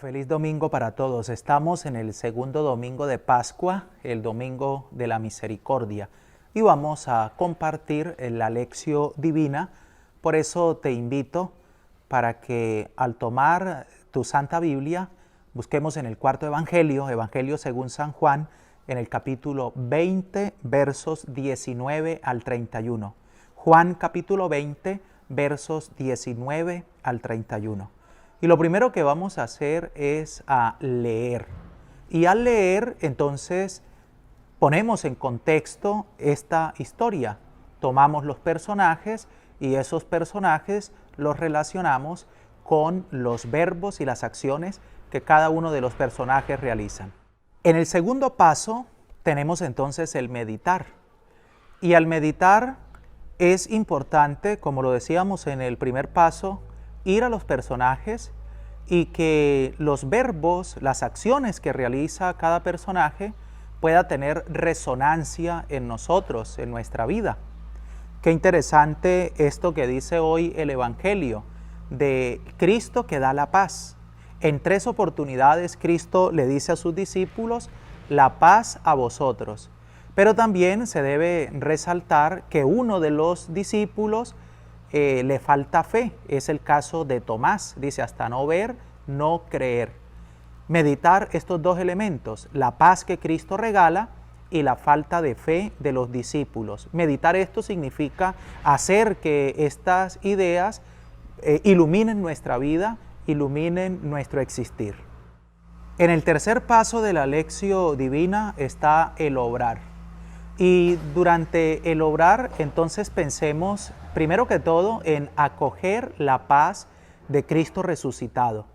Feliz domingo para todos. Estamos en el segundo domingo de Pascua, el domingo de la misericordia, y vamos a compartir la lección divina. Por eso te invito para que al tomar tu Santa Biblia, busquemos en el cuarto Evangelio según San Juan, en el capítulo 20, versos 19 al 31. Juan capítulo 20, versos 19 al 31. Y lo primero que vamos a hacer es a leer. Y al leer, entonces, ponemos en contexto esta historia. Tomamos los personajes y esos personajes los relacionamos con los verbos y las acciones que cada uno de los personajes realizan. En el segundo paso tenemos entonces el meditar. Y al meditar es importante, como lo decíamos en el primer paso, ir a los personajes y que los verbos, las acciones que realiza cada personaje pueda tener resonancia en nosotros, en nuestra vida. Qué interesante esto que dice hoy el Evangelio de Cristo que da la paz. En 3 oportunidades Cristo le dice a sus discípulos, la paz a vosotros. Pero también se debe resaltar que uno de los discípulos le falta fe. Es el caso de Tomás. Dice, hasta no ver, no creer. Meditar estos dos elementos, la paz que Cristo regala y la falta de fe de los discípulos. Meditar esto significa hacer que estas ideas iluminen nuestra vida, iluminen nuestro existir. En el tercer paso de la lección divina está el obrar. Y durante el obrar, entonces pensemos, primero que todo, en acoger la paz de Cristo resucitado.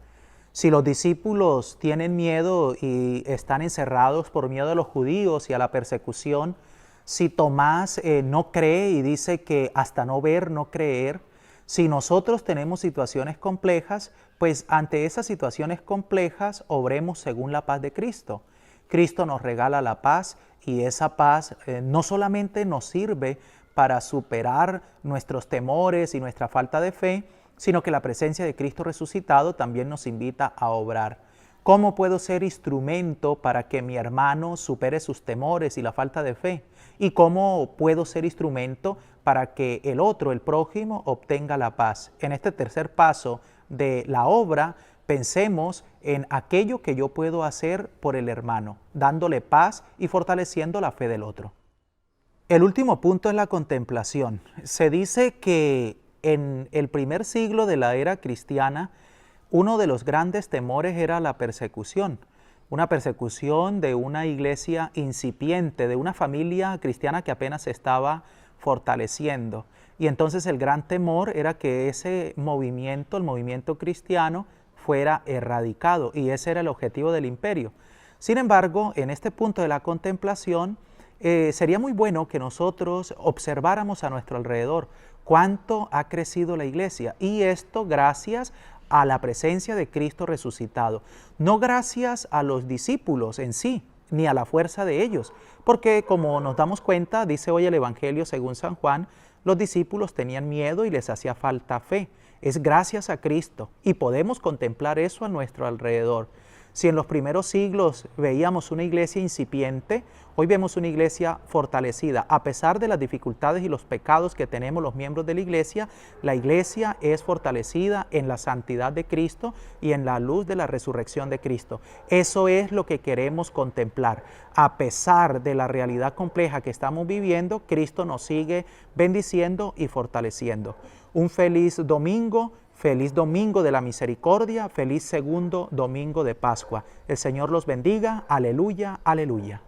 Si los discípulos tienen miedo y están encerrados por miedo a los judíos y a la persecución, si Tomás no cree y dice que hasta no ver, no creer, si nosotros tenemos situaciones complejas, pues ante esas situaciones complejas obremos según la paz de Cristo. Cristo nos regala la paz y esa paz no solamente nos sirve para superar nuestros temores y nuestra falta de fe, sino que la presencia de Cristo resucitado también nos invita a obrar. ¿Cómo puedo ser instrumento para que mi hermano supere sus temores y la falta de fe? ¿Y cómo puedo ser instrumento para que el otro, el prójimo, obtenga la paz? En este tercer paso de la obra, pensemos en aquello que yo puedo hacer por el hermano, dándole paz y fortaleciendo la fe del otro. El último punto es la contemplación. Se dice que en el primer siglo de la era cristiana, uno de los grandes temores era la persecución. Una persecución de una iglesia incipiente, de una familia cristiana que apenas se estaba fortaleciendo. Y entonces el gran temor era que ese movimiento, el movimiento cristiano, fuera erradicado, y ese era el objetivo del imperio. Sin embargo, en este punto de la contemplación, sería muy bueno que nosotros observáramos a nuestro alrededor cuánto ha crecido la iglesia, y esto gracias a la presencia de Cristo resucitado, no gracias a los discípulos en sí, ni a la fuerza de ellos, porque como nos damos cuenta, dice hoy el Evangelio según San Juan, los discípulos tenían miedo y les hacía falta fe. Es gracias a Cristo y podemos contemplar eso a nuestro alrededor. Si en los primeros siglos veíamos una iglesia incipiente, hoy vemos una iglesia fortalecida. A pesar de las dificultades y los pecados que tenemos los miembros de la iglesia es fortalecida en la santidad de Cristo y en la luz de la resurrección de Cristo. Eso es lo que queremos contemplar. A pesar de la realidad compleja que estamos viviendo, Cristo nos sigue bendiciendo y fortaleciendo. Un feliz domingo de la misericordia, feliz segundo domingo de Pascua. El Señor los bendiga, aleluya, aleluya.